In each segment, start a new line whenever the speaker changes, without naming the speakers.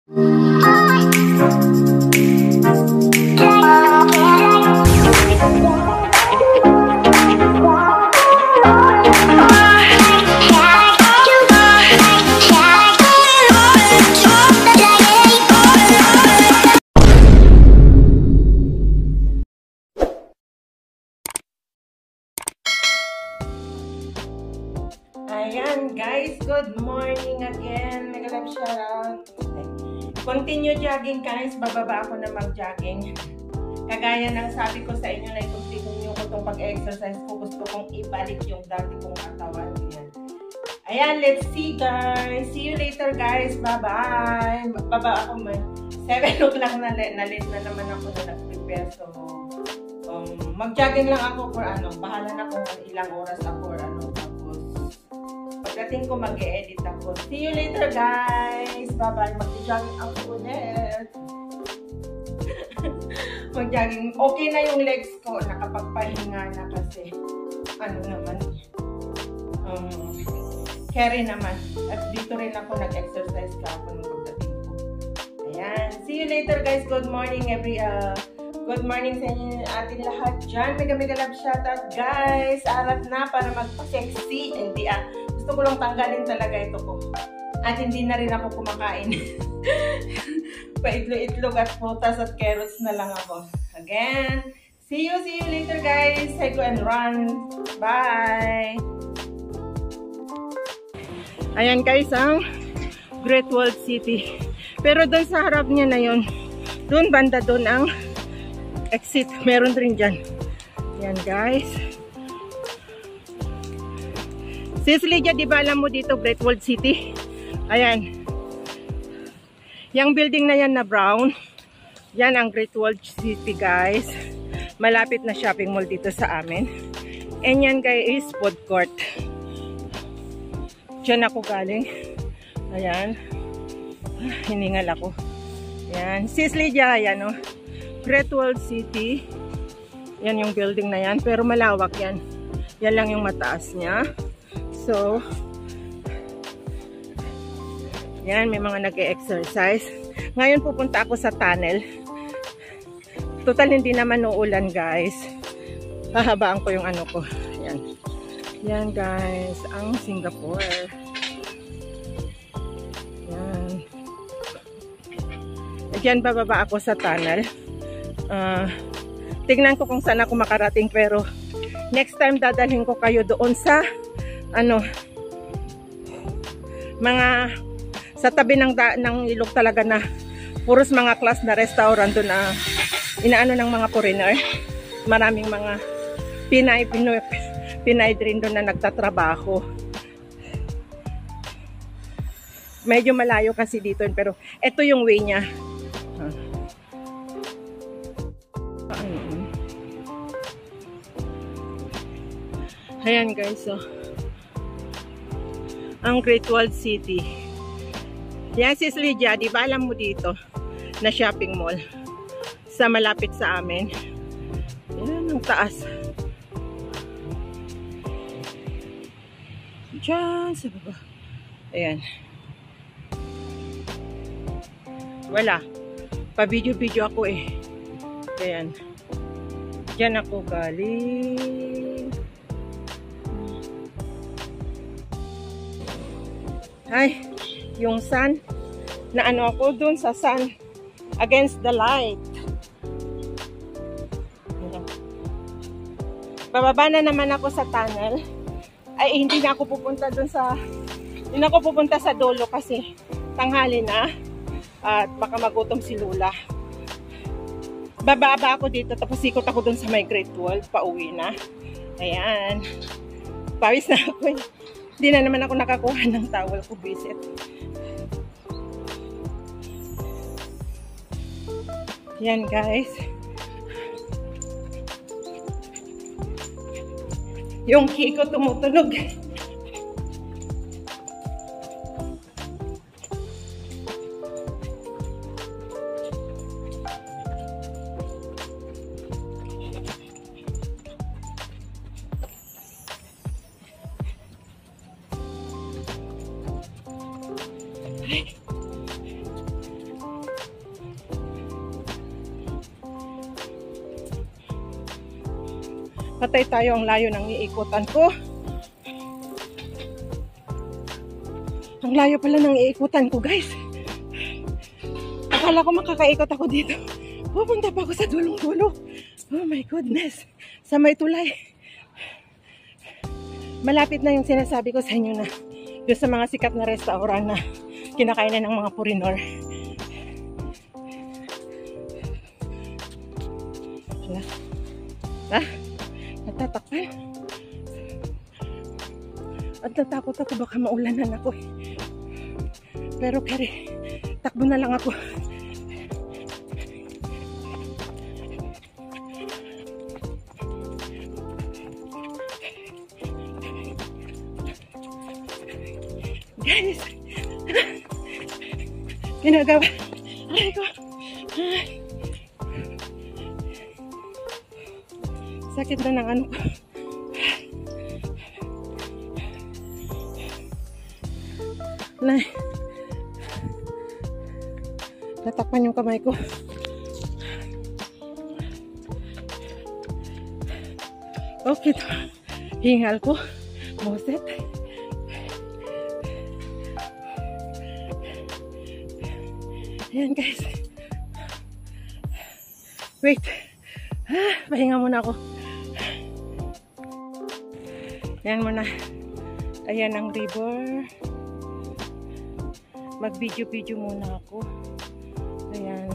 Ayan guys, good morning again. Mega love shoutout. Continue jogging guys. Bababa ako na mag-jogging. Kagaya ng sabi ko sa inyo na i-continue ko itong pag-exercise ko. Gusto kong ibalik yung dati kong katawan. Ayan, let's see guys. See you later guys. Bye-bye. Baba ako man. 7 o'clock na late na naman ako na nag-prepare. So, mag-jogging lang ako for ano. Bahala na kung ilang oras ako or ano. Pagdating ko mag-e-edit ako. See you later guys. Bye-bye. Mag-jogging ako ulit. Mag-jogging. Okay na yung legs ko. Nakapagpahinga na kasi. Ano naman. Carry naman. At dito rin ako nag-exercise kahapon ng pagdating ko. Ayan. See you later guys. Good morning good morning sa inyo ating lahat dyan. Mega love shoutout guys. Arat na para magpa-sexy. Hindi gusto ko lang tanggalin talaga ito ko. At hindi na rin ako kumakain. Paitlo-itlog at putas at carrots na lang ako. Again, see you later guys. I go and run. Bye! Ayan guys, ang Great Walled City. Pero doon sa harap niya na yun, doon banda doon ang exit. Meron rin dyan. Ayan guys. Sis Lydia, di ba alam mo dito Great Walled City? Ayan. Yung building na yan na brown, yan ang Great Walled City guys. Malapit na shopping mall dito sa amin. And yan guys is food court. Diyan ako galing. Ayan. Hiningal ako. Ayan. Sis Lydia, ayan o. Great Walled City. Yan yung building na yan. Pero malawak yan. Yan lang yung mataas niya. So, yan, may mga nag-e-exercise. Ngayon pupunta ako sa tunnel. Total hindi naman uulan guys. Hahabaan ko yung ano ko. Yan. Yan guys, ang Singapore. Yan. Diyan bababa ako sa tunnel. Tignan ko kung saan ako makarating pero next time dadalhin ko kayo doon sa mga sa tabi ng ilog talaga na puros mga class na restaurant doon na inaano ng mga foreigner. Maraming mga Pinay rin doon na nagtatrabaho. Medyo malayo kasi dito pero ito yung way niya. Ayan guys, so ang Great Walled City. Yan sis Lydia, di ba alam mo dito na shopping mall sa malapit sa amin. Yan ang taas. Diyan sa baba. Ayan. Wala. Pa-video-video ako eh. Ayan. Diyan ako galing. Ay, yung sun, na ano ako dun sa sun, against the light. Bababa na naman ako sa tunnel. Ay, hindi na ako pupunta dun sa, hindi na ako pupunta sa dulo kasi tanghali na at baka magutom si Lula. Bababa ako dito tapos ikot ako dun sa my Great Wall, pauwi na. Ayan. Pawis na ako. Hindi na naman ako nakakuha ng towel ko, visit. Yan guys. Yung key ko tumutunog. Patay tayo, ang layo ng iikutan ko. Ang layo pala ng iikutan ko, guys. Akala ko makakaikot ako dito. Pupunta pa ako sa dulong-dulo. Oh my goodness. Sa may tulay. Malapit na yung sinasabi ko sa inyo na doon sa mga sikat na restaurant na kinakainan ng mga foreigner. Natatakpan. At natakot ako baka maulanan ako eh. Pero kare, takbo na lang ako. Guys, ginagawa. Ay ko. Sakit na ng ano ko. Natakpan yung kamay ko. Okay to. Hingal ko. Moset. Ayan guys. Wait. Pahinga muna ako. Ayan muna. Ayan ang river. Mag-video-video muna ako. Ayan.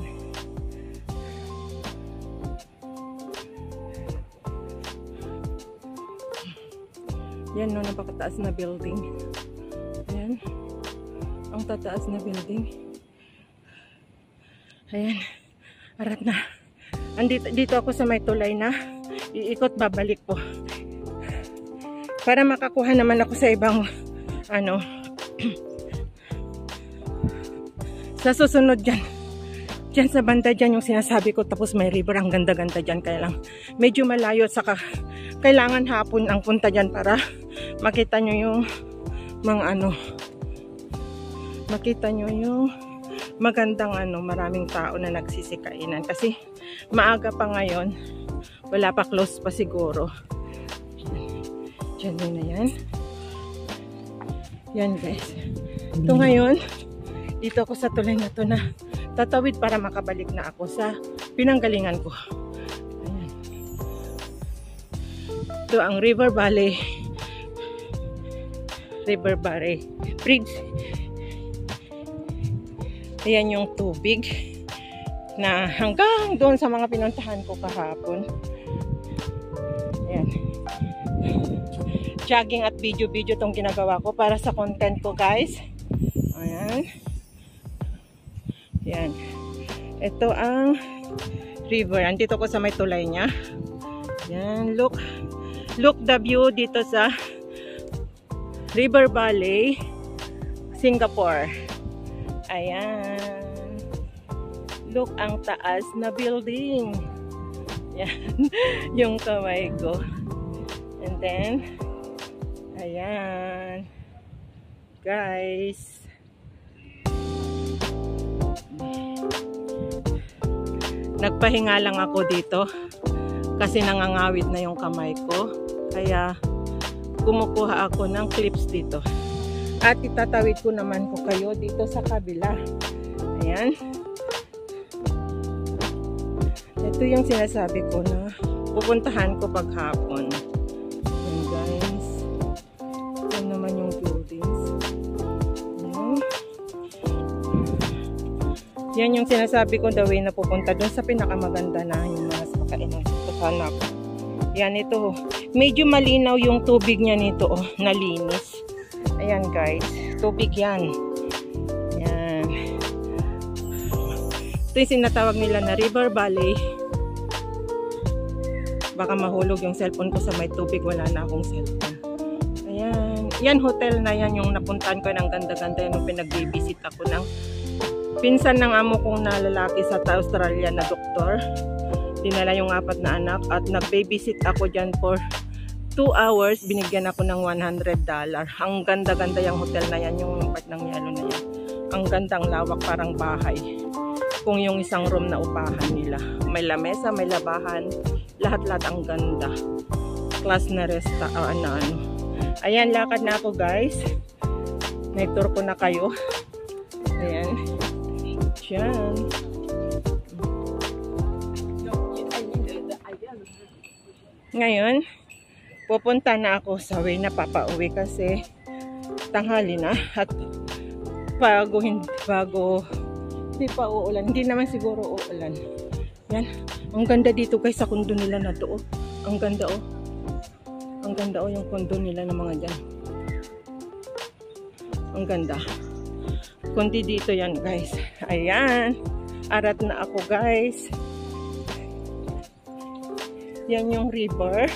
Yan no, napakataas na building. Ayan. Ang tataas na building. Ayan. Arat na. Dito ako sa may tulay na. Iikot, babalik po. Para makakuha naman ako sa ibang ano. Sa susunod dyan. Dyan sa banda dyan yung sinasabi ko. Tapos may river. Ang ganda-ganda dyan. Kaya lang medyo malayo. Saka kailangan hapon ang punta dyan para makita nyo yung mga ano. Makita nyo yung magandang ano. Maraming tao na nagsisikainan. Kasi maaga pa ngayon. Wala pa, close pa siguro. Dyan na yan. Yan guys. Ito ngayon. Dito ako sa tulay na to na tatawid para makabalik na ako sa pinanggalingan ko. Ayan. Ito ang River Valley Bridge. Ayan yung tubig na hanggang doon sa mga pinuntahan ko kahapon. Ayan. Jogging at video-video tong ginagawa ko para sa content ko guys. Ayan. Yan. Ito ang river. Andito ko sa may tulay niya. Yan. Look the view dito sa River Valley, Singapore. Ayan. Look ang taas na building. Yan. Yung kamay ko. And then, ayan. Guys. Nagpahinga lang ako dito kasi nangangawit na yung kamay ko. Kaya kumukuha ako ng clips dito. At itatawid ko naman ko kayo dito sa kabila. Ayan. Ito yung sinasabi ko na pupuntahan ko paghapon. Ayan guys. Ayan naman yung buildings. Ayan. Yan yung sinasabi ko, the way na pupunta doon sa pinakamaganda na yung mga makainan. Ito hanap. Yan ito. Medyo malinaw yung tubig niya nito. Oh, nalinis. Ayan guys. Tubig yan. Yan. Ito yung sinatawag nila na River Valley. Baka mahulog yung cellphone ko sa may tubig. Wala na akong cellphone. Ayan. Yan hotel na yan yung napuntahan ko ng ganda-ganda. Yung pinag-babysit ako ng pinsan ng amo kong na lalaki sa Australia na doktor. Dinala yung 4 na anak at nag-babysit ako dyan for 2 hours. Binigyan ako ng $100. Ang ganda-ganda yung hotel na yan, yung part ng yelo na yan. Ang gandang lawak, parang bahay. Kung yung isang room na upahan nila. May lamesa, may labahan, lahat-lahat ang ganda. class na resta. Ano. Ayan, lakad na ako guys. Nag-tour ko na kayo. Ayan. Diyan. Ngayon, pupunta na ako sa way na papauwi kasi tanghali na at bago hindi pa uulan. Hindi naman siguro uulan. Yan. Ang ganda dito guys sa kondo nila na to. Ang ganda oh. Ang ganda oh yung kondo nila ng mga dyan. Ang ganda. Kundi dito yan guys. Ayan. Arat na ako guys. Yan yung river.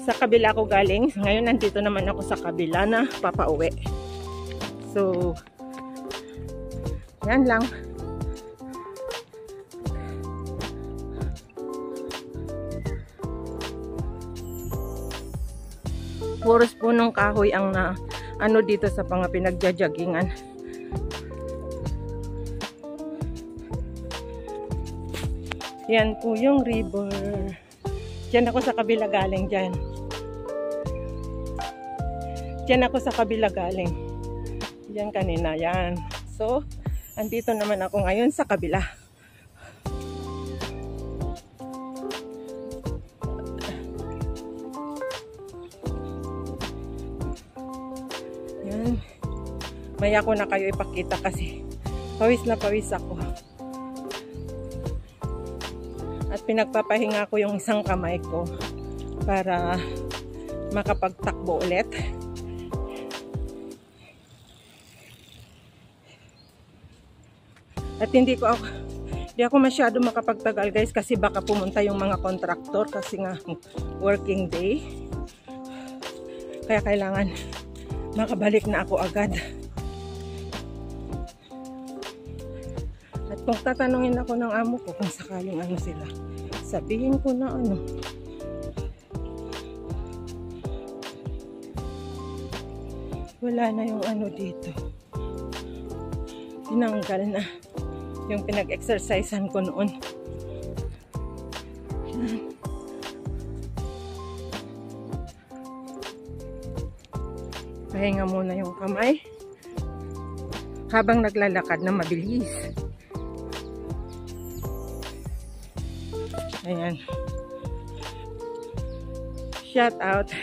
Sa kabila ako galing. Ngayon nandito naman ako sa kabila na papauwi. So, yan lang. Puros punong kahoy ang ano dito sa mga pinagjajagingan. Yan po yung river. Diyan ako sa kabila galing dyan. Diyan ako sa kabila galing. Diyan kanina yan. So, andito naman ako ngayon sa kabila. Yan. Maya ko na kayo ipakita kasi pawis na pawis ako. At pinagpapahinga ko yung isang kamay ko para makapagtakbo ulit. At hindi ako masyado makapagtagal guys kasi baka pumunta yung mga kontraktor kasi nga working day. Kaya kailangan makabalik na ako agad. At kung tatanungin ako ng amo ko kung sakaling ano sila, sabihin ko na ano. Wala na yung ano dito. Tinanggal na yung pinag-exercisean ko noon. Pahinga muna yung kamay habang naglalakad na mabilis. Ayan. Shout out.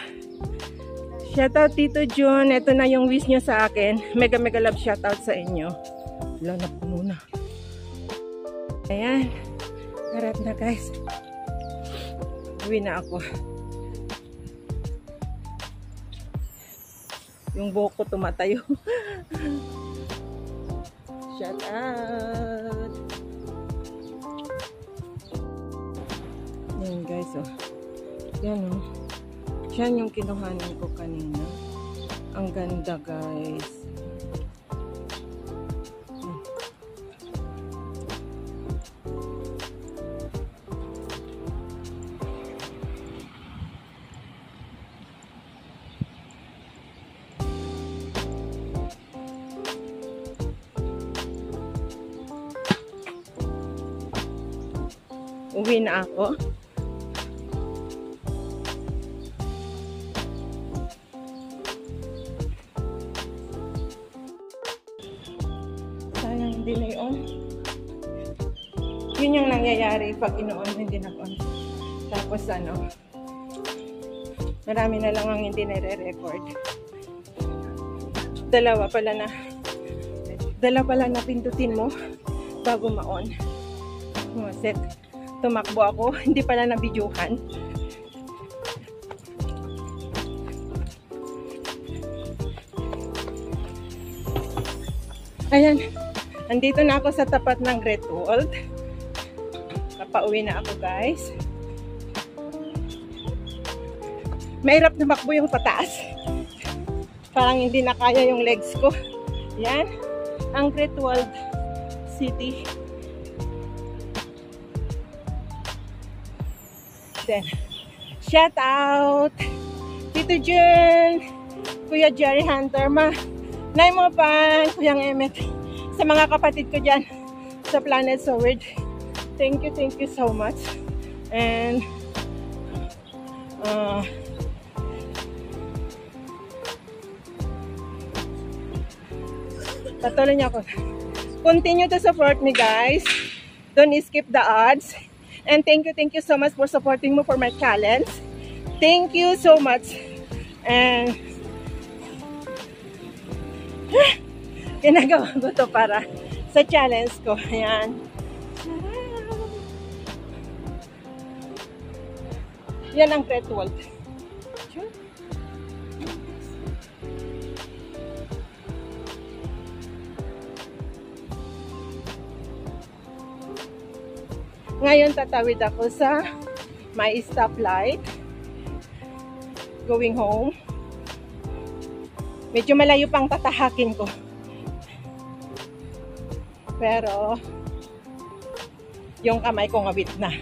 Shout out Tito Jun. Ito na yung wish nyo sa akin. Mega love shout out sa inyo. Wala na, puno na. Ayan. Harap na guys. Uwi na ako. Yung buhok ko tumatayo. Shout out. Ayan guys oh. Yan oh. Yan yung kinuhanan ko kanina. Ang ganda guys. Uwi na ako. Sayang hindi na i-on. Yun yung nangyayari pag ino-on hindi na-on. Tapos ano, marami na lang ang hindi nare-record. Dalawa pala na pindutin mo bago ma-on. Set. Tumakbo ako, hindi pala na-videohan. Ayan, andito na ako sa tapat ng Great Wall. Papauwi na ako guys. Mahirap tumakbo yung pataas. Parang hindi na kaya yung legs ko. Ayan, ang Great Wall City. Then, shout out Tito Jun, Kuya Jerry Hunter, Nay mo pa, Kuyang Emmet, sa mga kapatid ko dyan sa Planet So Weird. Thank you so much. And patuloy niyo ako. Continue to support me, guys. Don't skip the ads. And thank you so much for supporting me for my challenge. Thank you so much. And ginagawa ko to para sa challenge ko. Ayan. Yan ang Great Wall. Ngayon tatawid ako sa may stoplight going home. Medyo malayo pang tatahakin ko. Pero yung kamay ko ngawit na.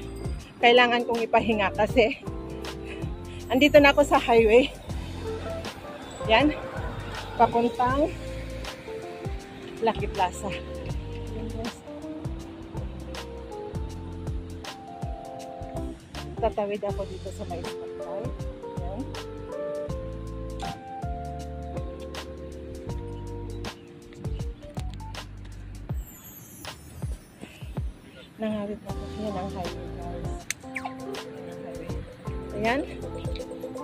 Kailangan kong ipahinga kasi andito na ako sa highway. Yan. Papuntang Lucky Plaza. Tatawid ako dito sa may stoplight. Yan. Nangawit ako. Yan ang highway, guys. Ayan.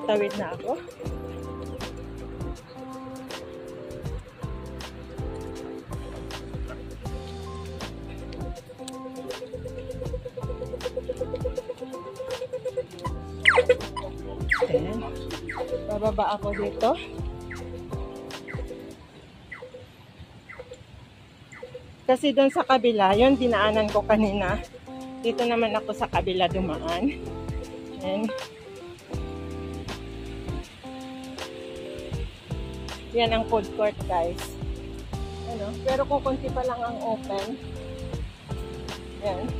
Tawid na ako. Ayan. Bababa ako dito. Kasi doon sa kabila, yun dinaanan ko kanina. Dito naman ako sa kabila dumaan. And yan ang food court, guys. Ano? Pero kukunti pa lang ang open. Ayan.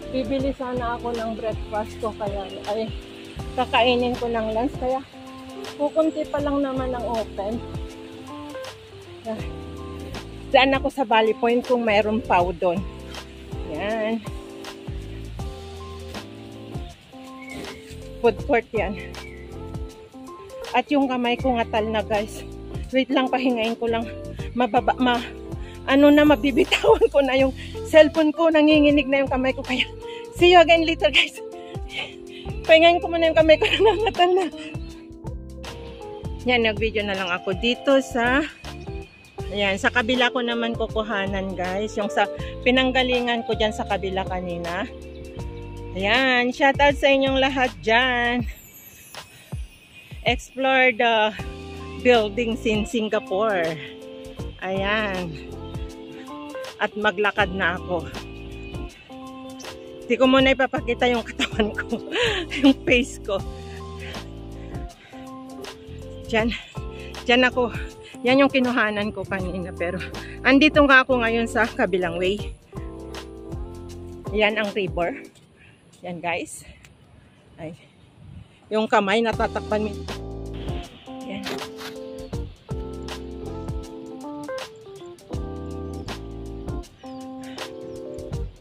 Bibili sana ako ng breakfast ko kaya ay kakainin ko ng lunch kaya kukunti pa lang naman ang open. Daan ako sa Valley Point kung mayroon pau doon. Yan. Food court yan. At yung kamay ko ngatal na, guys. Wait lang, pahingain ko lang. Mabibitawan ko na yung cellphone ko. Nanginginig na yung kamay ko. Kaya, see you again later, guys. Pahingain ko muna yung kamay ko. Nangangatal na. Yan, nag-video na lang ako dito sa... Ayan, sa kabila ko naman kukuhanan, guys. Yung sa pinanggalingan ko dyan sa kabila kanina. Ayan, shout out sa inyong lahat dyan. Explore the buildings in Singapore. Ayan. At maglakad na ako. Hindi ko muna ipapakita yung katawan ko. Yung face ko. Dyan ako. Yan yung kinuhanan ko kanina. Pero andito nga ako ngayon sa kabilang way. Yan ang river. Yan, guys. Ay. Yung kamay natatakpan mo. Yan.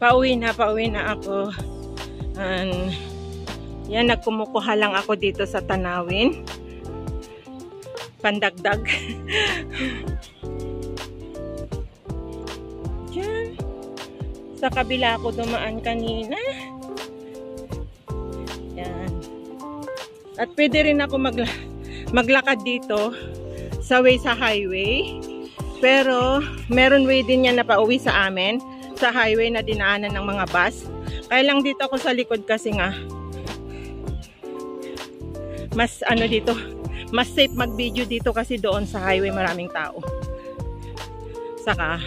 Pauwi na ako. Yan, nagkumukuha lang ako dito sa Tanawin. Pandagdag. Diyan. Sa kabila ako dumaan kanina. Yan. At pwede rin ako maglakad dito sa highway. Pero meron way din yan na pauwi sa amin. Sa highway na dinaanan ng mga bus. Kaya lang dito ako sa likod kasi nga mas dito, mas safe mag-video dito kasi doon sa highway maraming tao. Saka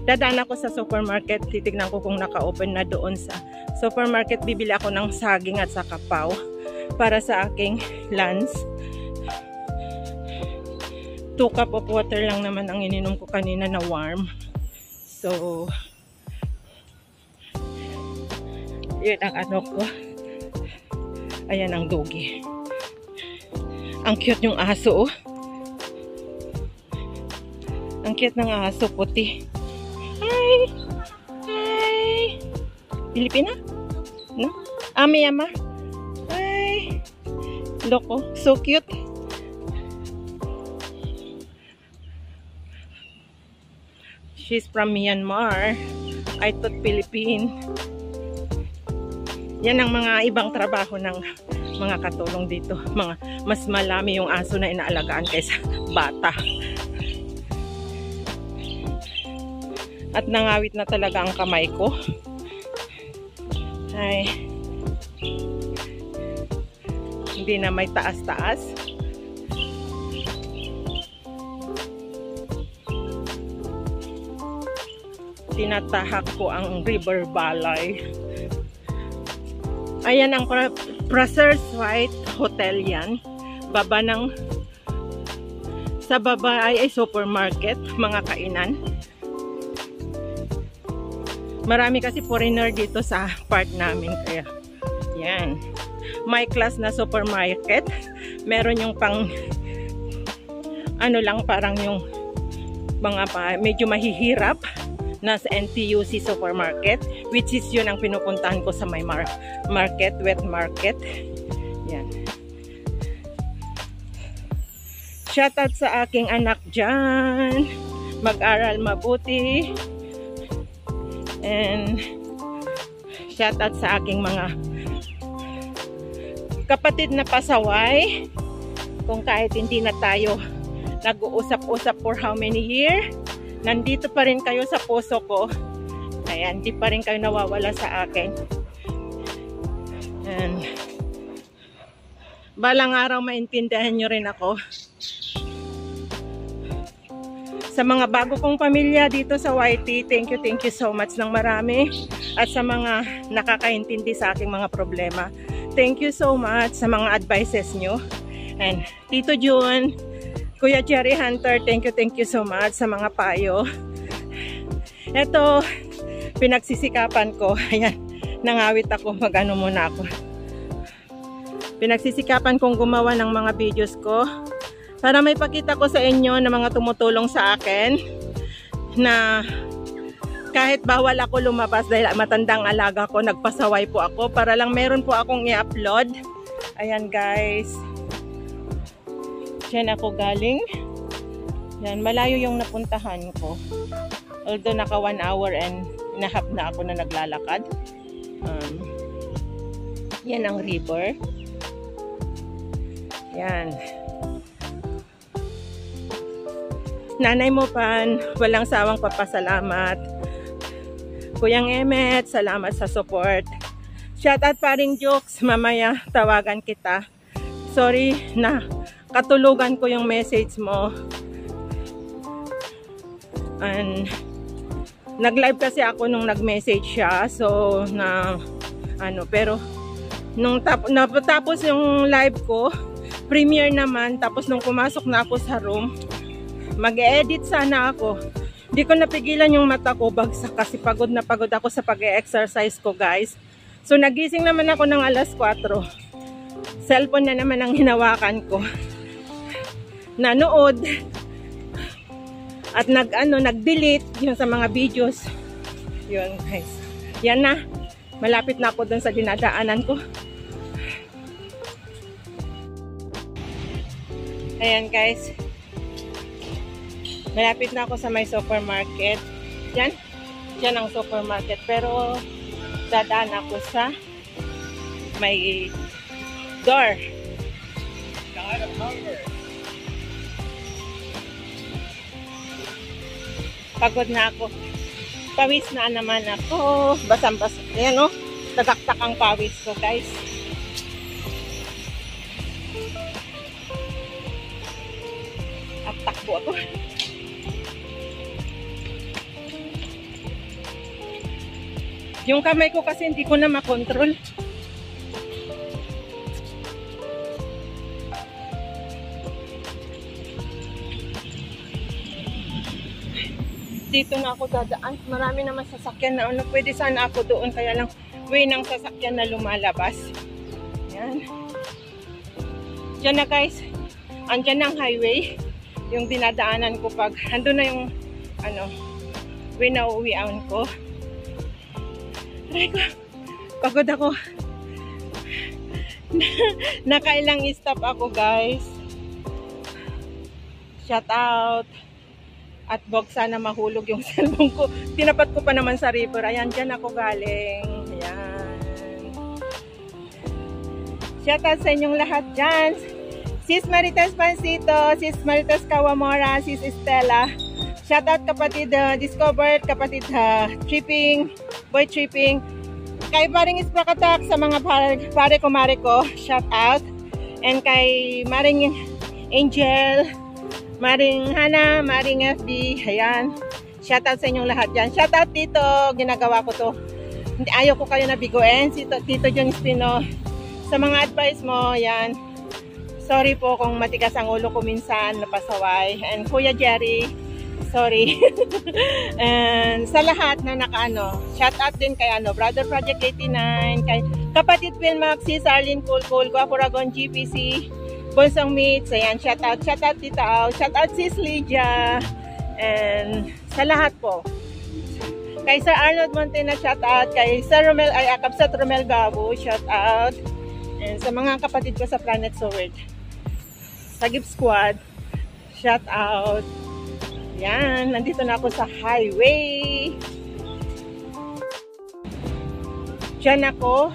dadaan ako sa supermarket, titignan ko kung naka-open na doon sa supermarket. Bibili ako ng saging at saka pau para sa aking lunch. 2 cup of water lang naman ang ininom ko kanina na warm. So yun ang ko. Ayan ang doggy. Ang cute yung aso, oh. Ang cute ng aso, puti. Hi! Hi! Pilipina? No? Miyama? Hi! Look, oh, so cute. She's from Myanmar. I thought Philippine. Yan ang mga ibang trabaho ng mga katulong dito. Mas malami yung aso na inaalagaan kaysa bata. At nangawit na talaga ang kamay ko. Ay, hindi na may taas-taas. Tinatahak ko ang River Balay. Ayan ang Praser's White Hotel yan. Baba ng sa baba ay supermarket, mga kainan. Marami kasi foreigner dito sa part namin, kaya yan. May class na supermarket. Meron yung pang ano lang, parang yung mga medyo mahihirap na sa NTUC supermarket, which is yun ang pinupuntahan ko sa may market, wet market. Yan. Shoutout sa aking anak dyan. Mag-aral mabuti. And shoutout sa aking mga kapatid na pasaway. Kung kahit hindi na tayo nag-uusap-usap for how many years, nandito pa rin kayo sa puso ko. Ayan, di pa rin kayo nawawala sa akin. And balang araw maintindihan nyo rin ako. Sa mga bago kong pamilya dito sa YT, thank you so much ng marami. At sa mga nakakaintindi sa aking mga problema, thank you so much sa mga advices nyo. And Tito June, Kuya Jerry Hunter, thank you so much sa mga payo. Ito, pinagsisikapan ko. Ayan, nangawit ako, mag-ano muna ako. Pinagsisikapan kong gumawa ng mga videos ko para may pakita ko sa inyo na mga tumutulong sa akin na kahit bawal ako lumabas dahil matandang alaga ko, nagpasaway po ako para lang meron po akong i-upload. Ayan guys. Diyan ako galing. Yan, malayo yung napuntahan ko. Although naka 1 hour and a half na ako na naglalakad. Yan ang river. Yan. Nanay mo pan, walang sawang papasalamat. Kuyang Emet, salamat sa support. Shoutout paring Jokes, mamaya tawagan kita. Sorry na katulugan ko yung message mo. And nag-live kasi ako nung nag-message siya. So na ano, pero nung tapos yung live ko, premiere naman, tapos nung pumasok na ako sa room, mag-edit sana ako. Hindi ko napigilan yung mata ko, bagsak kasi pagod na pagod ako sa pag-exercise ko, guys. So nagising naman ako ng alas 4. Cellphone na naman ang hinawakan ko. Nanood at nag-delete yung sa mga videos. Yun guys. Yan na. Malapit na ako dun sa dinadaanan ko. Ayan guys. Malapit na ako sa may supermarket. Yan. Yan ang supermarket. Pero dadaan ako sa may door. Pagod na ako. Pawis na naman ako. Basang-basa. Ayan o. Tagaktak ang pawis ko guys. At takbo ako. Yung kamay ko kasi hindi ko na makontrol. Dito na ako dadaan. Marami naman sasakyan na ano. Pwede sana ako doon. Kaya lang way ng sasakyan na lumalabas. Yan. Diyan na guys. Andyan ang highway. Yung dinadaanan ko pag andun na yung winauwian ko. Try ko. Pagod ako. Nakailang stop ako, guys. Shout out. At wag sana mahulog yung cellphone ko. Tinapat ko pa naman sa river. Ayan, dyan ako galing. Ayan. Shout out sa inyong lahat dyan. Sis Marites Pancito, Sis Marites Kawamora, Sis Estela. Shout out kapatid Discovered, kapatid Tripping, Boy Tripping. Kay Paring Isprakatak, sa mga pare kumare ko, shout out. And kay Maring Angel, Maring Hana, Maring FB, ayan. Shoutout sa inyong lahat dyan. Shoutout dito, ginagawa ko to. Ayaw ko kayo nabiguin. Tito John Espino, sa mga advice mo, ayan. Sorry po kung matigas ang ulo ko minsan, napasaway. And Kuya Jerry, sorry. And sa lahat na shoutout din kay Brother Project 89, kay kapatid Wilmax, Sis Arlene Kulkul, Guapuragon GPC, Bonsang Meets, ayan, shout out Tita Au, shout out Sis Lydia, and sa lahat po. Kay Sir Arnold Montena, shout out, kay Sir Romel, Kapsat Romel Gabo, shout out, and sa mga kapatid ko sa Planet Sword, sa Gift Squad, shout out. Yan, nandito na ako sa highway. Diyan ako,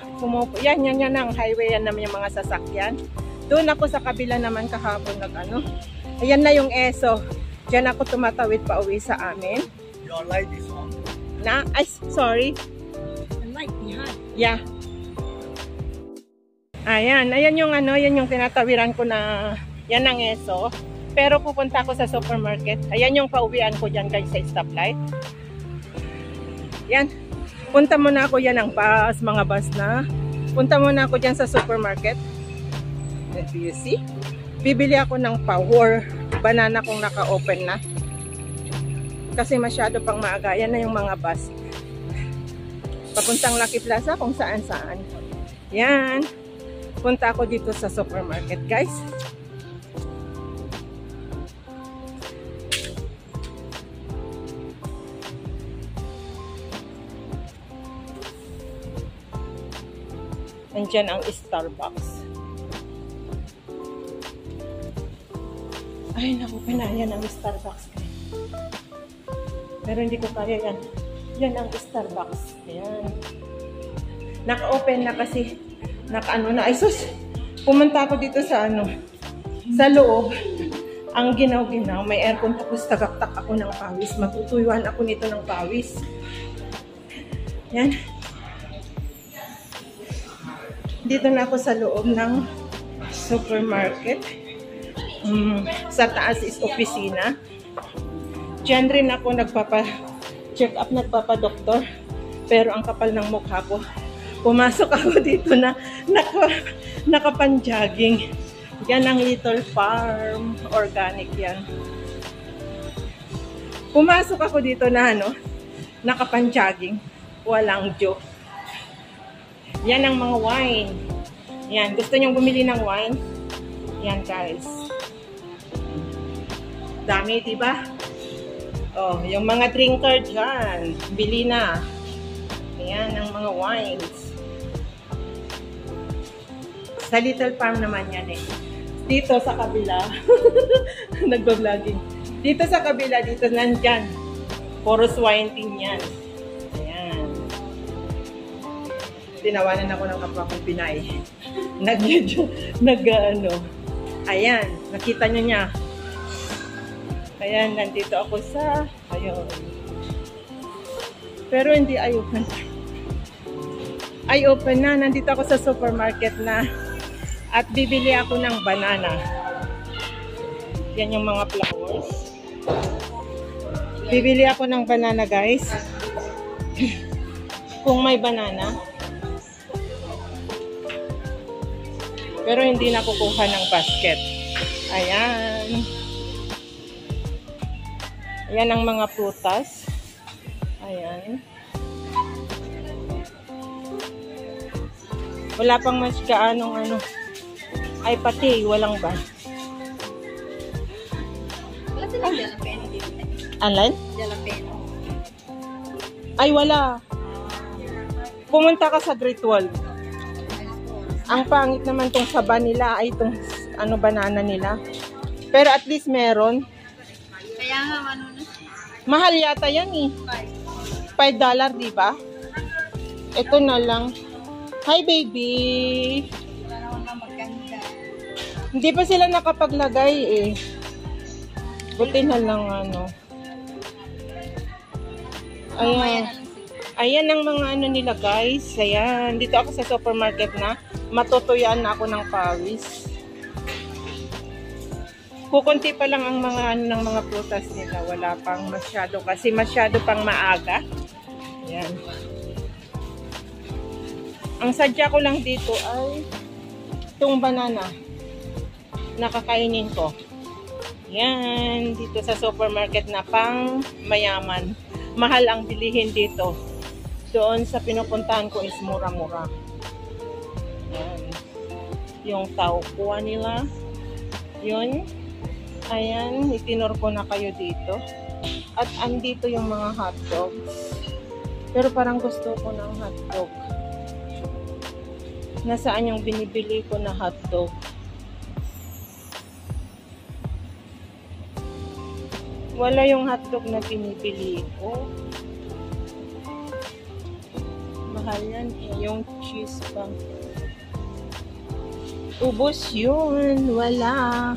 yan ang highway, yan naman yung mga sasakyan. Doon ako sa kabila naman kahapon ayan na yung ESO. Diyan ako tumatawid pa uwi sa amin.
Your light is on.
Sorry.
The light behind.
Yeah. Ayan yung yan yung tinatawiran ko na yan ang ESO. Pero pupunta ako sa supermarket. Ayan yung pauwian ko dyan guys sa stoplight. Yan. Punta muna ako yan ang bus, mga bus na. Punta muna ako dyan sa supermarket. Do you see? Bibili ako ng power banana kung naka-open na. Kasi masyado pang maaga. Yan na yung mga bus. Papuntang Lucky Plaza kung saan-saan. Yan. Punta ako dito sa supermarket guys. Nandiyan ang Starbucks. Ay, naku, yan ang Starbucks. Pero hindi ko kaya yan. Yan ang Starbucks. Ayan. Naka-open na kasi. Na. Ay, sus! Pumunta ako dito sa sa loob. Ang ginaw-ginaw. May aircon tapos tagaktak ako ng pawis. Matutuyuan ako nito ng pawis. Yan. Dito na ako sa loob ng supermarket. Sa taas is opisina. Diyan rin ako nagpapa-check up, nagpapa-doktor. Pero ang kapal ng mukha ko. Pumasok ako dito na nakapan-jogging. Yan ang Little Farm. Organic yan. Pumasok ako dito na nakapan-jogging. Walang joke. Yan ang mga wine. Yan. Gusto nyong bumili ng wine? Yan guys. Dami, diba? Oh, yung mga drinker dyan. Bili na. Yan ang mga wines. Sa Little Farm naman yan eh. Dito sa kabila. Nagba-vlogging. Dito sa kabila, dito nandyan. Poros wine tin yan. Ayan. Tinawanan ako ng kapwa kong Pinay. Ayan. Nakita nyo niya. Ayan, nandito ako sa, ayun. Pero hindi open. Ay, open na. Nandito ako sa supermarket na. At bibili ako ng banana. Yan yung mga flowers. Bibili ako ng banana, guys. Kung may banana. Pero hindi na kukuha ng basket. Ayan. Ayan ang mga prutas. Ayan. Wala pang mas kaanong ay pati, walang ba?
Wala silang dala penny dito.
Alan?
Jalapeno.
Ay, wala. Pumunta ka sa Great Wall. Ang pangit naman tong saba nila ay itong banana nila. Pero at least meron.
Kaya nga, ano na?
Mahal yata yan eh. $5, di ba? Ito na lang. Hi, baby.
Wala naman na maganda.
Hindi pa sila nakapaglagay eh. Buti na lang ano. Ayan. Ayan ang mga ano nila guys. Ayan. Dito ako sa supermarket na. Matutuyaan na ako ng pawis. Kukunti pa lang ang mga ano ng mga prutas nila. Wala pang masyado kasi masyado pang maaga. Ayan. Ang sadya ko lang dito ay itong banana. Nakakainin ko. Yan. Dito sa supermarket na pang mayaman. Mahal ang bilihin dito. Doon sa pinupuntahan ko is mura-mura. Yan. Yung taukuha nila. Yun. Ayan. Itinor ko na kayo dito. At andito yung mga hotdogs. Pero parang gusto ko ng hotdog. Nasaan yung binibili ko na hotdog? Wala yung hotdog na pinipili ko. Mahal yan eh. Yung cheese pa. Ubos yun. Wala.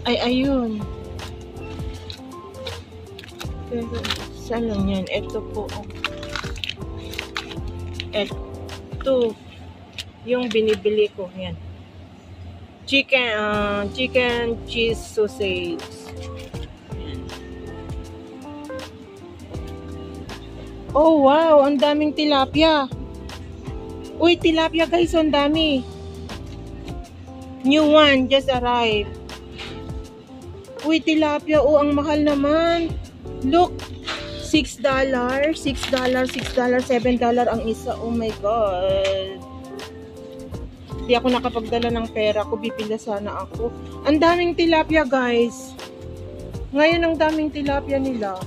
Ay, ayun. Pero, saan lang yan? Ito po. Ito. Yung binibili ko. Yan. Chicken cheese sausage. Oh, wow. Ang daming tilapia. Uy, tilapia guys. Ang dami. New one. Just arrived. Uy, tilapia. Oh, ang mahal naman. Look. $6. $6. $7 ang isa. Oh my God. Hindi ako nakapagdala ng pera ko. Bibili sana ako. Ang daming tilapia guys. Ngayon ang daming tilapia nila.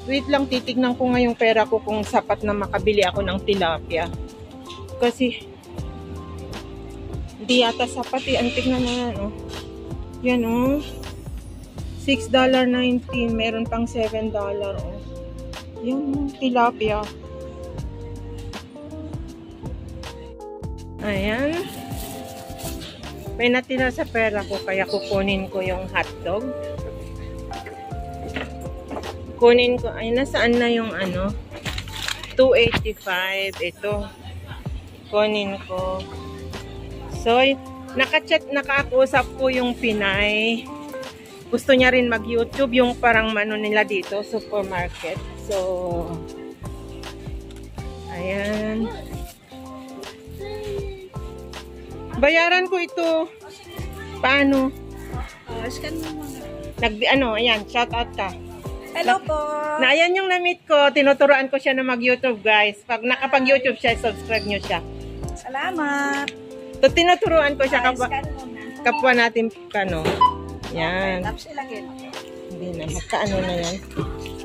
Wait lang, titignan ko nga yung pera ko kung sapat na makabili ako ng tilapia. Kasi, hindi yata sapat eh. Ang tignan na yan, oh. Yan, oh. $6.19. Meron pang $7, oh. Yan, tilapia. Ayan. May natira sa pera ko, kaya kukunin ko yung hotdog. Kunin ko, ay nasaan na yung ano, $2.85, ito, kunin ko. So, nakausap ko yung Pinay, gusto niya rin mag-YouTube, yung parang mano nila dito, supermarket. So, ayan. Bayaran ko ito. Paano?
Scan mo muna.
Ayan, shout out ka.
Hello po!
Na ayan yung na-meet ko, tinuturuan ko siya na mag-YouTube guys. Pag nakapag-YouTube siya, subscribe nyo siya.
Salamat!
So, tinuturuan ko siya
Scan muna.
kapwa natin kano. Yan.
Tapos ilagay.
Hindi na, magkaano na yan.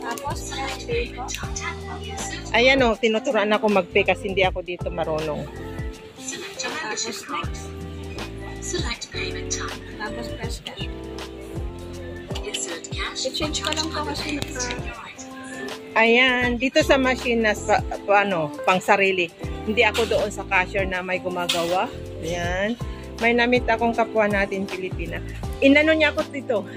Tapos, pay ko.
Ayan o, tinuturuan ako mag-pay kasi hindi ako dito marunong.
Tapos next.
Select payment type.
Tapos press cash.
Insert cash.
I-change ko lang po kasi
Ayan, dito sa machine na pang sarili. Hindi ako doon sa cashier na may gumagawa. Ayan. May na-meet akong kapwa natin Pilipina. Inano niya ako dito.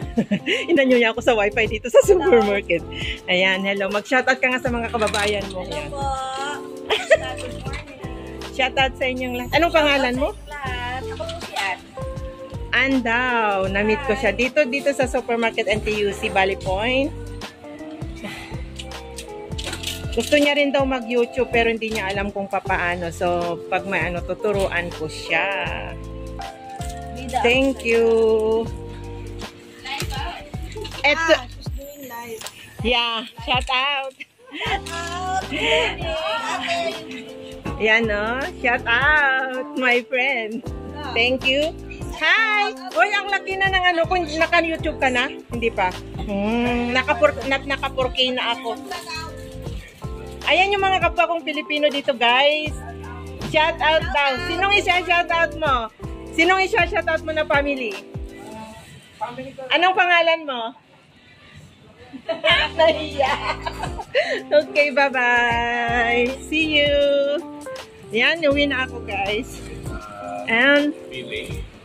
Inano niya ako sa wifi dito sa supermarket. Ayan, hello. Mag-shoutout ka nga sa mga kababayan mo.
Hello
Ayan.
po! Good morning!
Shoutout sa inyong lahat. Anong pangalan mo?
Ako po si Ann.
Ann daw. Na-meet ko siya dito sa supermarket NTUC Valley Point. Gusto niya rin daw mag-YouTube pero hindi niya alam kung paano. So, pag may tuturuan ko siya. Thank you. Eto.
She's doing live.
Yeah, shout out.
Shout out! Good morning!
Yan, no? Shout out, my friend. Thank you. Hi! Uy, ang laki na ng ano. Kung naka-YouTube ka na? Hindi pa. Naka-4K na ako. Ayan yung mga kapwa kong Pilipino dito, guys. Shout out daw. Sinong isa-shout out mo? Sinong isa-shout out mo na family? Anong pangalan mo? Nahiya. Okay, bye-bye. See you. Yan, uwi na ako, guys. And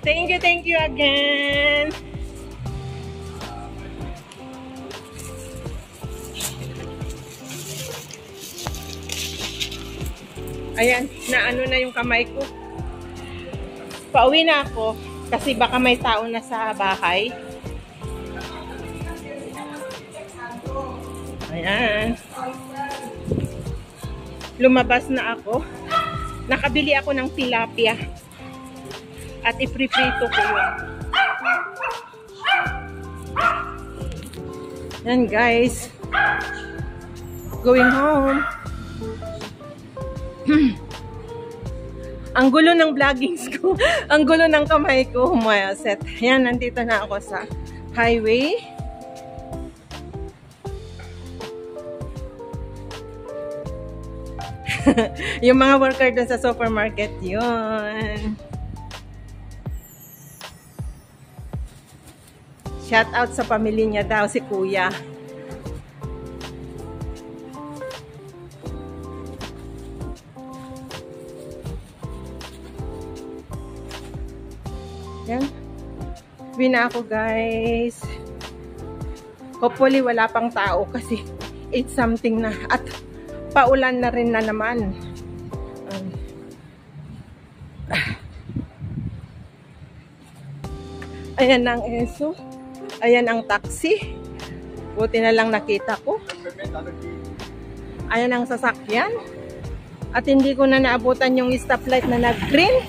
thank you again. Ayan, naano na yung kamay ko. Pauwi na ako kasi baka may tao na sa bahay. Ayan. Lumabas na ako. Nakabili ako ng tilapia. At ipriprito ko yun. Yan guys. Going home. Ang gulo ng vloggings ko. Ang gulo ng kamay ko. Humayaset. Yan, nandito na ako sa highway. Yung mga worker dun sa supermarket yun. Shout out sa pamilya niya daw, si Kuya. Yan. Uwi na ako, guys. Hopefully, wala pang tao kasi 8 something na. At paulan na rin na naman. Ayan ang ESO. Ayan ang taxi. Buti na lang nakita ko. Ayan ang sasakyan. At hindi ko na naabutan yung stoplight na nag-green.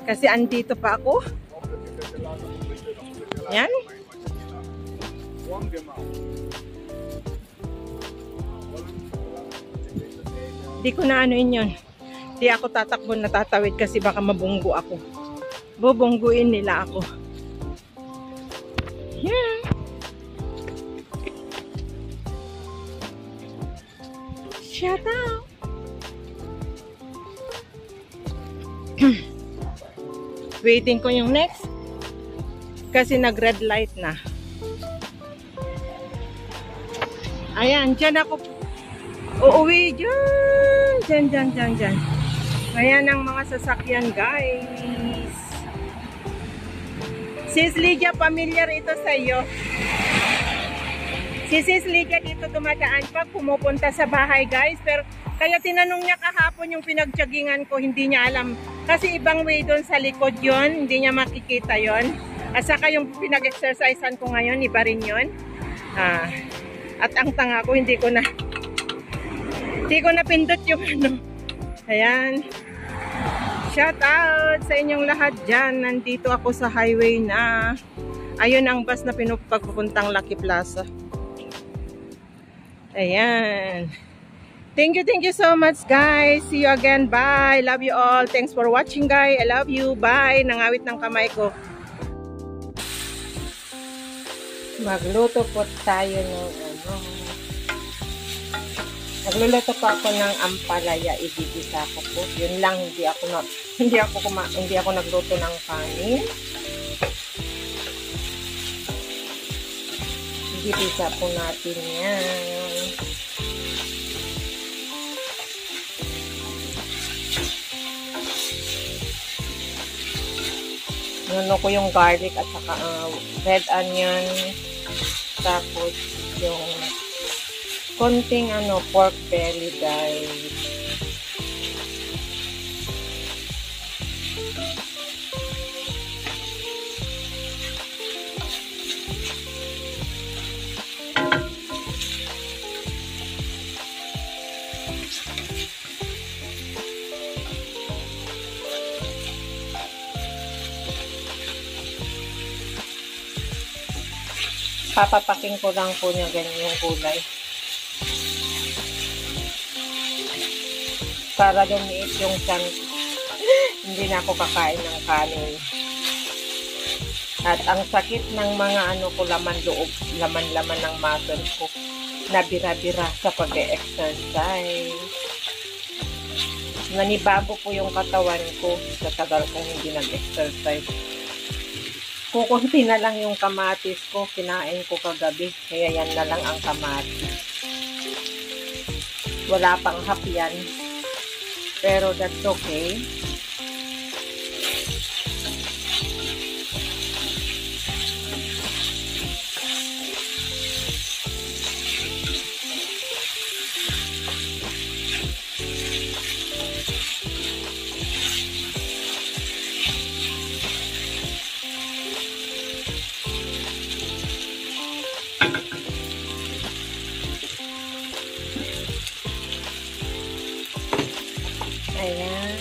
Kasi andito pa ako. Yan. Hindi ko na anuin yun. Hindi ako tatakbo na tatawid kasi baka mabunggo ako. Bubungguin nila ako. Yan. Shout out. Waiting ko yung next. Kasi nag-red light na. Ayan, dyan ako uuwi dyan. Dyan. Ayan ang mga sasakyan, guys. Sis Lydia, familiar ito sa iyo. Si Sis Lydia dito dumadaan pag pumupunta sa bahay, guys. Pero kaya tinanong niya kahapon yung pinagtyagingan ko, hindi niya alam. Kasi ibang way doon sa likod yon, hindi niya makikita yon. At saka yung pinag-exercisean ko ngayon, iba rin yun. At ang tanga ko, hindi ko na pindot yung ano. Ayan. Shout out sa inyong lahat dyan. Nandito ako sa highway na. Ayun ang bus na pinupagpupuntang Lucky Plaza. Ayan. Thank you so much, guys. See you again. Bye. Love you all. Thanks for watching, guys. I love you. Bye. Nangawit ng kamay ko. Magluto po tayo ng ano. Nagluluto pa ako ng ampalaya, igigisa ko po. Yun lang, hindi ako nagluto ng kanin. Igigisa po natin yan. Nuno ko yung garlic at saka red onion. Tapos yung konting pork belly, guys. Papapaking ko lang po niya ganyan yung gulay. Para lumiit yung tiyan. hindi na ako kakain ng kanin. At ang sakit ng mga ano ko, laman loob, laman-laman ng muscle ko, nabira-bira sa pag-exercise. Nanibago po yung katawan ko sa tagal kong hindi nag-exercise. Kukunti na lang yung kamatis ko, kinain ko kagabi, kaya yan na lang ang kamatis. Wala pang hap yan, pero that's okay. Ayan.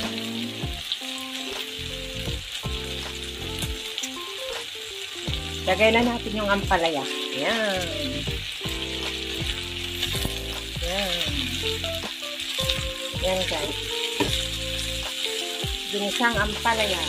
Lagay na natin yung ampalaya. Ayan. Ayan. Ayan guys. Ginisang ampalaya.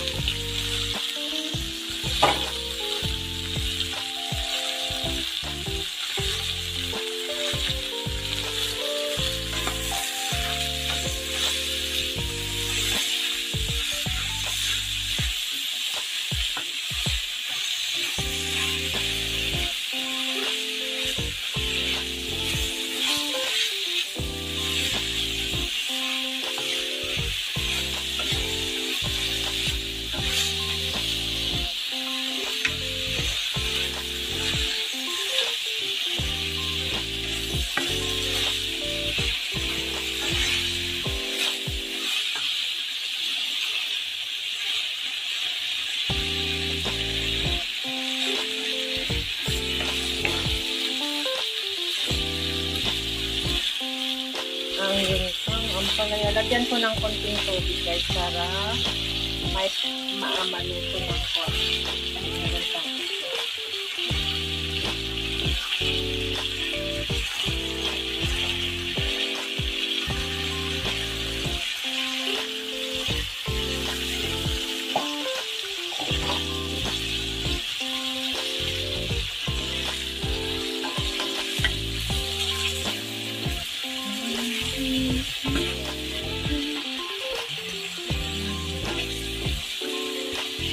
Ang ginisang ampalaya. Lagyan ko ng konting tubig guys para may maamaluto ng konti.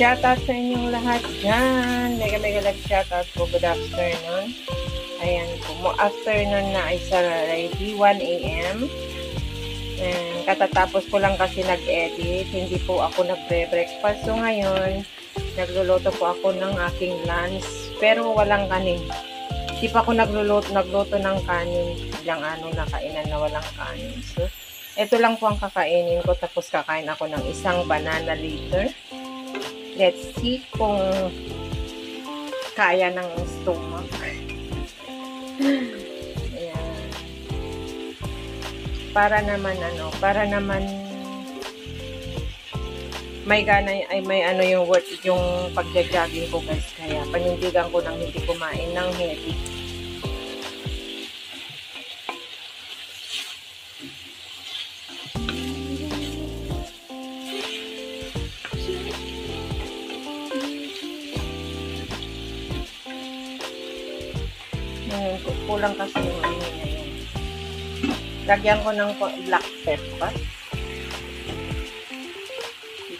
Shoutout sa inyong lahat dyan. Mega love shoutout po. Good afternoon. Ayan po. Afternoon na ay sa ready. 1 a.m. Katatapos ko lang kasi nag-edit. Hindi po ako nagbre-breakfast. So ngayon, nagluluto po ako ng aking lunch. Pero walang kanin. Hindi pa ako nagluto ng kanin. Bilang nakainan na walang kanin. So, ito lang po ang kakainin ko. Tapos kakain ako ng isang banana liter. Let's see kung kaya ng stomach. Ayan. Para naman may gana ay may yung pagja-jogging ko guys, kaya panindigan ko nang hindi kumain ng heavy. Kulang kasi yung ngayon. Lagyan ko ng black pepper.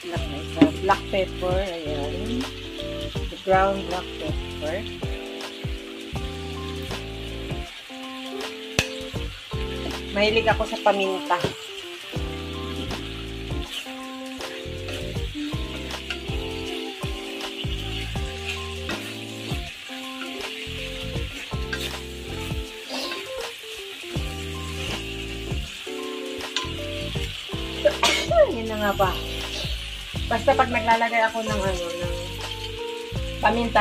Lang na isa. Black pepper. Ayan. Brown black pepper. Mahilig ako sa paminta. Yan na nga ba. Basta pag naglalagay ako ng paminta,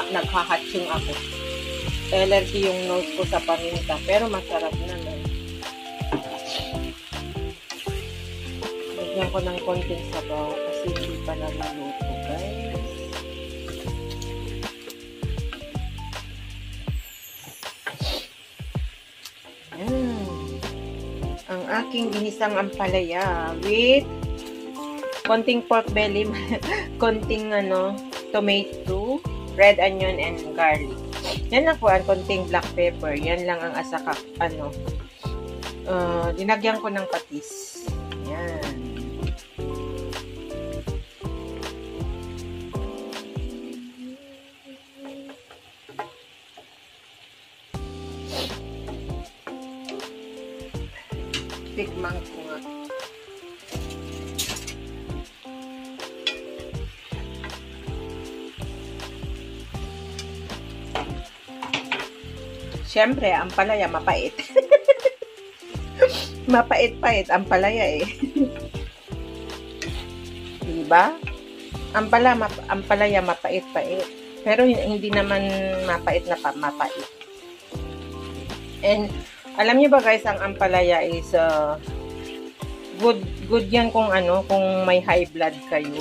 naghahatsing ako. Allergy yung nose ko sa paminta. Pero masarap naman. Lagyan ko ng konting sabaw kasi hindi pa naluluto, guys. Ang aking ginisang ampalaya with konting pork belly, konting tomato, red onion, and garlic. Yan lang po, konting black pepper. Yan lang ang asaka, dinagyan ko ng patis. Yan. Tikman ko nga. Siyempre, ang palaya mapait. Mapait-pait ang palaya eh. Diba? Ang palaya mapait-pait. Pero hindi naman mapait na mapait. And alam niyo ba guys, ang ampalaya is good yan kung may high blood kayo.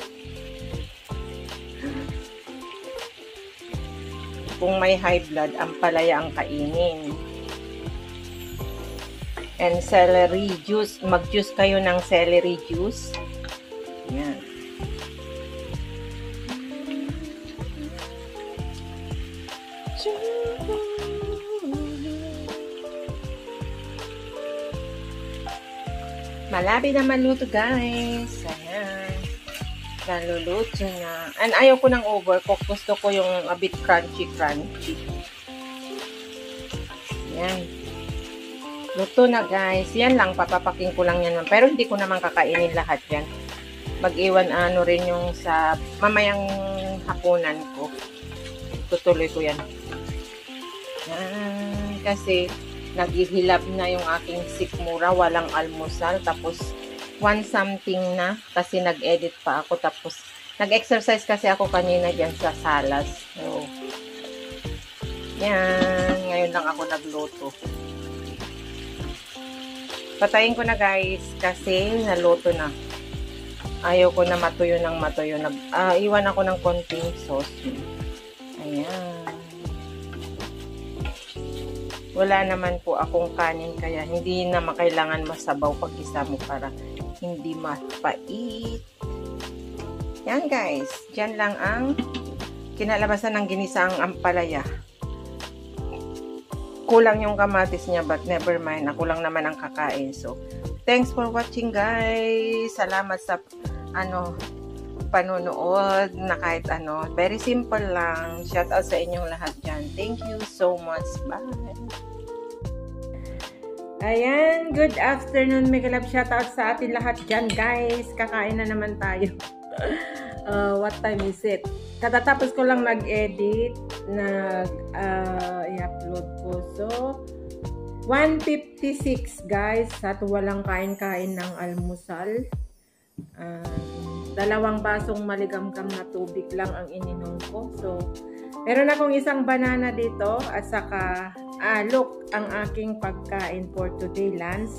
Kung may high blood, ampalaya ang kainin. And celery juice, mag-juice kayo ng celery juice. Yan. Malapit na maluto guys. Ayan. Naluluto na. And ayaw ko ng overcook. Gusto ko yung a bit crunchy. Ayan. Luto na guys. Yan lang. Papapaking ko lang yan. Pero hindi ko naman kakainin lahat yan. Mag-iwan rin yung sa mamayang hapunan ko. Tutuloy ko yan. Ayan. Kasi naghihilab na yung aking sikmura, walang almusal, tapos 1 something na, kasi nag-edit pa ako, tapos nag-exercise kasi ako kanina dyan sa salas. So, yan, ngayon lang ako nagluto. Patayin ko na guys, kasi naluto na. Ayaw ko na matuyo ng matuyo. Iwan ako ng konting sauce. Ayan. Wala naman po akong kanin, kaya hindi na makailangan masabaw pag isa mo para hindi mapait. Yan guys, dyan lang ang kinalabasan ng ginisang ampalaya. Kulang yung kamatis niya, but never mind, ako lang naman ang kakain. So, thanks for watching guys. Salamat sa panonood na kahit very simple lang. Shout out sa inyong lahat dyan. Thank you so much. Bye! Ayan, good afternoon. Mega love shout out sa atin lahat dyan guys. Kakain na naman tayo. What time is it? Katatapos ko lang mag-edit, i-upload ko. So, 1:56 guys, at walang kain-kain ng almusal. 2 basong maligamgam na tubig lang ang ininom ko. So, meron akong isang banana dito at saka look ang aking pagkain for today lunch.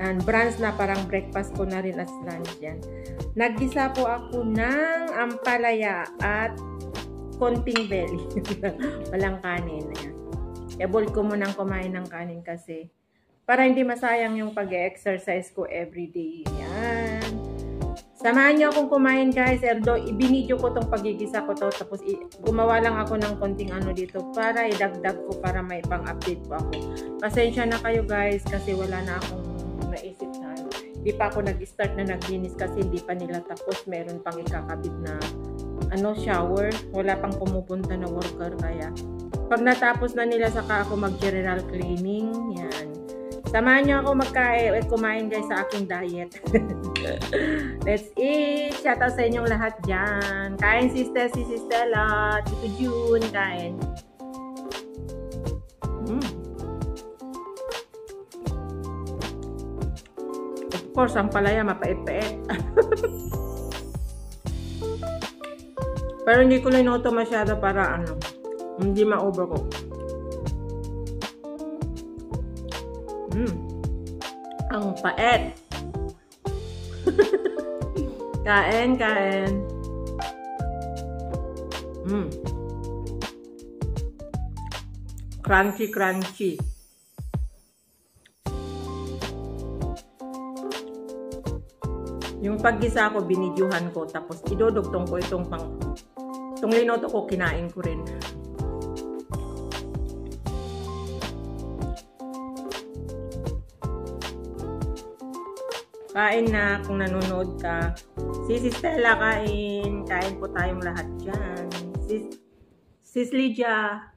And brunch na, parang breakfast ko na rin as lunch yan. Naggisa po ako ng ampalaya at konting belly. Walang kanin. I-boil ko munang kumain ng kanin kasi para hindi masayang yung pag-exercise ko everyday. Yan. Samahan niyo akong kumain guys. Although ibinidyo ko tong pagigisa ko to, tapos gumawa lang ako ng konting dito para idagdag ko para may pang-update po ako. Pasensya na kayo guys kasi wala na akong naisip na hindi pa ako nag-start na naglinis kasi hindi pa nila tapos. Meron pang ikakabit na shower. Wala pang pumupunta na worker, kaya pag natapos na nila saka ako mag-general cleaning. Yan. Samahan niyo ako kumain guys sa aking diet. Let's eat! Shout out sa inyong lahat dyan. Kain si Stella, Tito June, kain. Of course, ang palaya mapait-pait. Pero hindi ko linuto masyado para hindi ma-overcook. Ang pait. Kain. Crunchy. Yung paggisa ko, binidyuhan ko. Tapos, idudugtong ko itong linoto ko, kinain ko rin. Kain na kung nanonood ka. Si Stella, kain. Kain po tayong lahat dyan. Sis Lydia.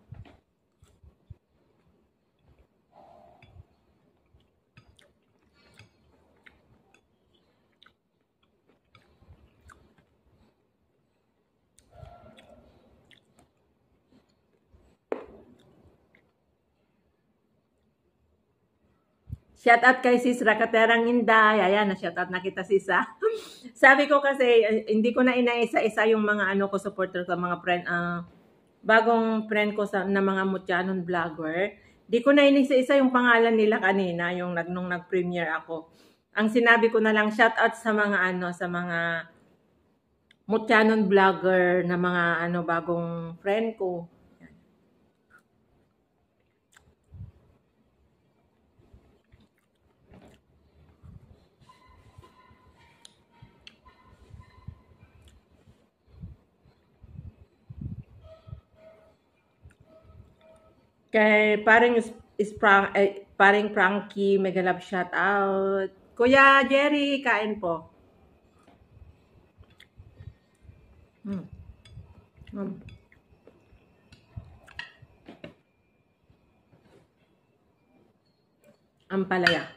Shout out kay Sis Rakaterang Inday. Ayan, na-shout out na kita, sis, ha? Sabi ko kasi, hindi ko na inaisa-isa yung mga ko, supporter ko, mga friend, bagong friend ko na mga Mutyanon vlogger. Di ko na inaisa-isa yung pangalan nila kanina, yung nung nag-premiere ako. Ang sinabi ko na lang, shout out sa mga sa mga Mutyanon vlogger na mga bagong friend ko. Kay paring Frankie, mega love shout out. Kuya Jerry, kain po. Ampalaya.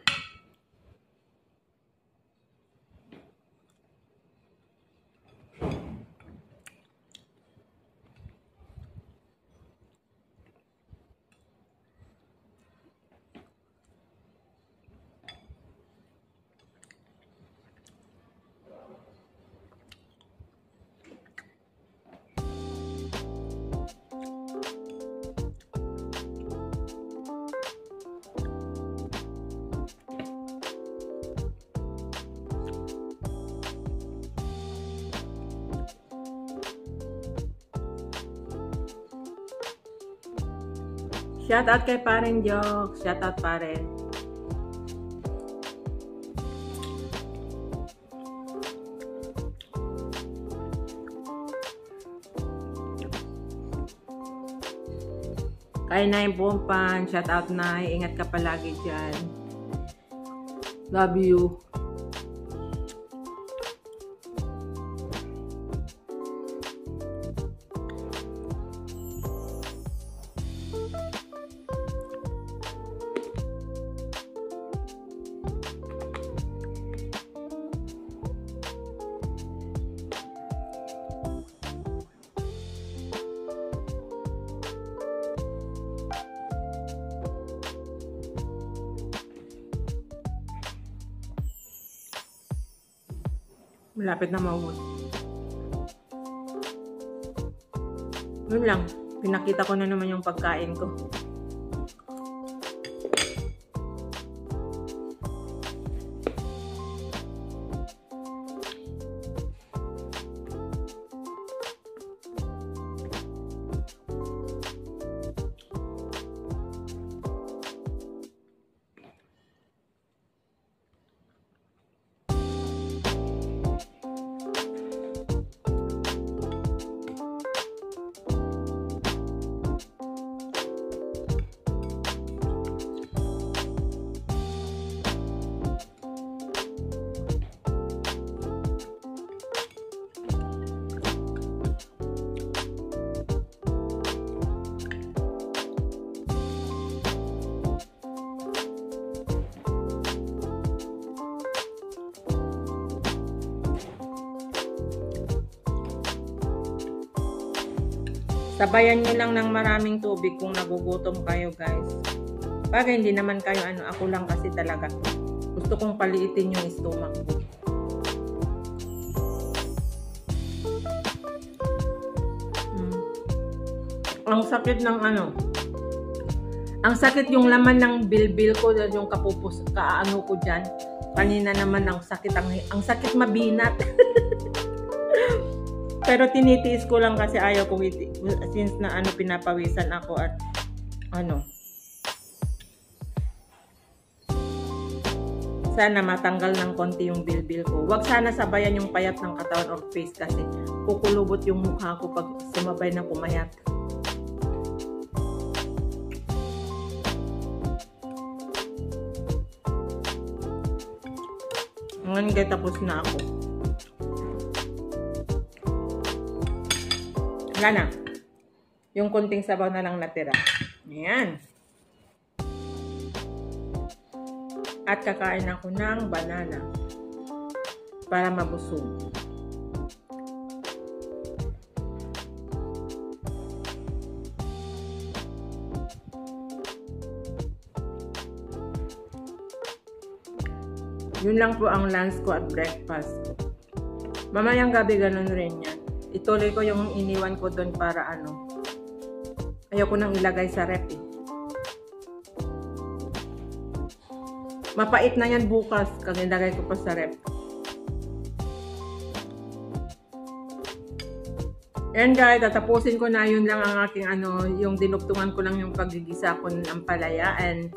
Shout out kay Paren Jokes. Shout out Paren. Kay Nay Bompan. Shout out Nay. Ingat ka palagi dyan. Love you. Malapit na maubos. Yun lang. Pinakita ko na naman yung pagkain ko. Sabayan nyo lang ng maraming tubig kung nagugutom kayo, guys. Bagay, hindi naman kayo ako lang kasi talaga. Gusto kong paliitin yung stomach ko. Ang sakit ng ang sakit yung laman ng bilbil ko, yung kapupus, ko dyan. Kanina naman ang sakit sakit mabinat. Pero tinitiis ko lang kasi ayaw ko since na pinapawisan ako at Sana matanggal ng konti yung bilbil ko. Huwag sana sabayan yung payat ng katawan or face kasi kukulubot yung mukha ko pag sumabay na pumayat. Ngayon kaya tapos na ako. Wala na. Yung konting sabaw na lang natira. Ayan. At kakain ako ng banana para mabusog. Yun lang po ang lunch ko at breakfast ko. Mamayang gabi ganun rin yan. Ituloy ko yung iniwan ko doon para ano. Ayoko nang ilagay sa rep eh. Mapait na yan bukas kung ilagay ko pa sa rep. And guys, tatapusin ko na, yun lang ang aking ano, yung dinugtungan ko lang yung paggigisa ko ng ampalaya and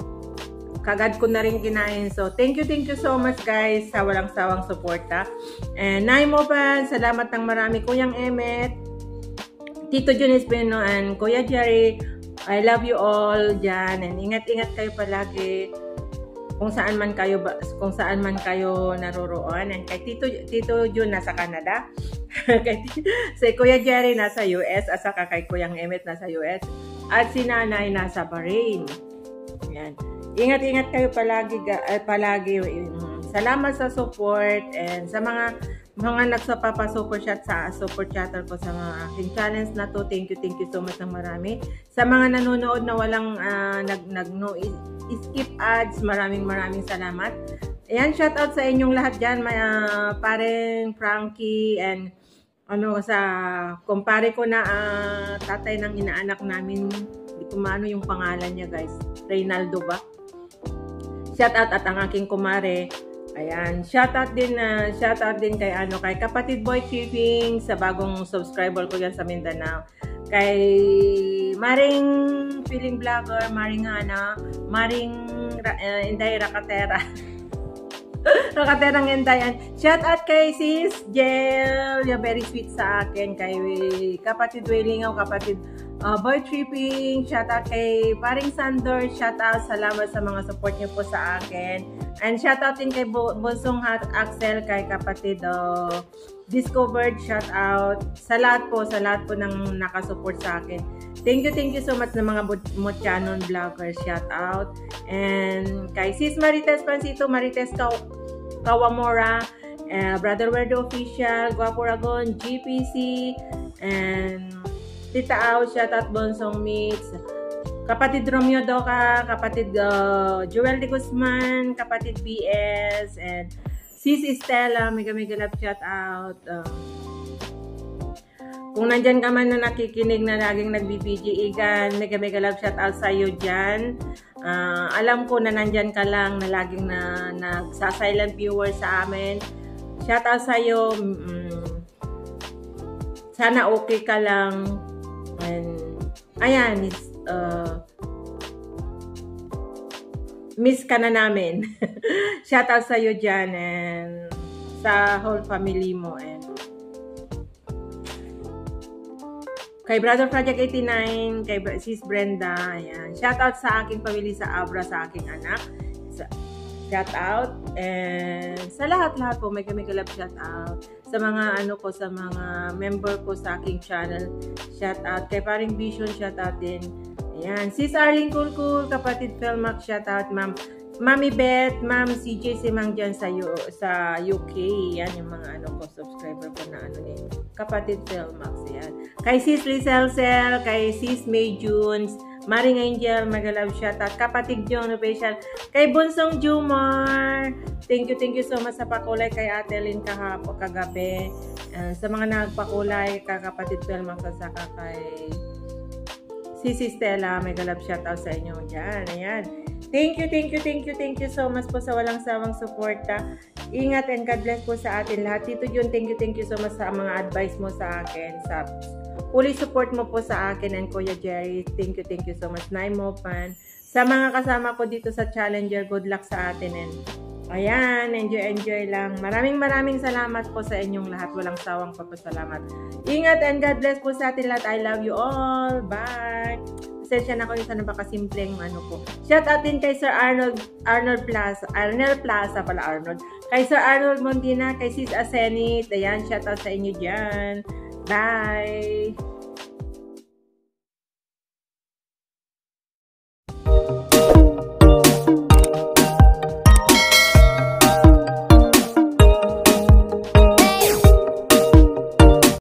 kagad ko na rin kinain. So, thank you so much guys sa walang sawang suporta. And Nay Mopan, salamat ng marami. Kuyang Emmet, Tito Jun Espino, and Kuya Jerry, I love you all dyan. And ingat-ingat kayo palagi kung saan man kayo naroroon. And kay Tito Jun nasa Canada. Si Kuya Jerry nasa US, at saka kay Kuyang Emmet nasa US. At si Nanay nasa Bahrain. Yan. Ingat-ingat kayo palagi. Salamat sa support and sa mga nagsapapa-super chat sa super chatter ko sa mga aking challenge na to. Thank you so much ng marami. Sa mga nanonood na walang skip ads, maraming salamat. Ayan, shout out sa inyong lahat dyan. Pareng Frankie and kumpare ko na tatay ng inaanak namin. Hindi ko maano yung pangalan niya guys. Reynaldo ba? Shout out at ang aking kumare. Ayan, shout out din kay Kapatid Boy Tripping sa bagong subscriber ko yan sa Mindanao. Kay Maring Feeling Vlogger, Maring Hana, Maring Inday Rakatera. Rakaterang Indayan. Shout out kay Sis Jel, very sweet sa akin. Kay Kapatid Welingaw, Kapatid Boy Tripping, shout out kay Paring Sandor, shout out, salamat sa mga support niyo po sa akin. And shout out din kay Bonsong Axel, kay Kapatid Discovered, shout out sa lahat po ng nakasupport sa akin. Thank you so much ng mga Mochanon vloggers, shout out. And kay Sis Marites Pancito, Marites Kawamora, Brother Werdo Official, Guapo Ragon, GPC, and Tita Au, shout out Bonsong Mix, Kapatid Romeo Doka, Kapatid Joel de Guzman, Kapatid BS, and Sis Estela, mega love, shout out. Kung nandyan ka man na nakikinig na laging nag-BPG Igan, mega love, shout out sa iyo dyan. Alam ko na nandyan ka lang na laging nagsa-silent viewer sa amin. Shout out sa iyo. Sana okay ka lang. And ayan, miss ka na namin. Shout out sa iyo dyan and sa whole family mo. And kay Brother Project 89, kay Sis Brenda, ayan. Shout out sa aking pamilya sa Abra, sa aking anak. Shout out. And sa lahat po, may love shout out. Sa mga sa mga member ko sa aking channel, shout out. Kay Paring Vision, shout out din. Ayan. Sis Arlene Cool, Kapatid Felmax, shout out. Mami Beth, Ma'am CJ Simang dyan sa UK. Yan yung mga subscriber ko na Kapatid Felmax. Yan. Kay Sis Lizelcel, kay Sis May Junes, Maring Angel, Magalab, shout out. Kapatid John Official, kay Bunsong Jumar. Thank you so much sa pakulay kay Ate Lynn kagabi. Sa mga nagpakulay, kay Kapatid Felmax at saka kay Sisi Stella, Magalab, shout out sa inyo dyan. Ayan. Thank you so much po sa walang sawang suporta. Ingat and God bless po sa atin lahat. Tito Jun, thank you so much sa mga advice mo sa akin. Sa fully support mo po sa akin, and Kuya Jerry, thank you so much. Nay Mopan. Sa mga kasama ko dito sa Challenger, good luck sa atin and Ayan, enjoy lang. Maraming salamat po sa inyong lahat. Walang sawang pagpasalamat. Ingat and God bless po sa atin lahat. I love you all. Bye! Pasensya na ko yung sa napakasimpleng ano po. Shout out din kay Sir Arnold Plaza. Kay Sir Arnold Montina, kay Sis Asenit. Ayan, shout out sa inyo dyan. Bye!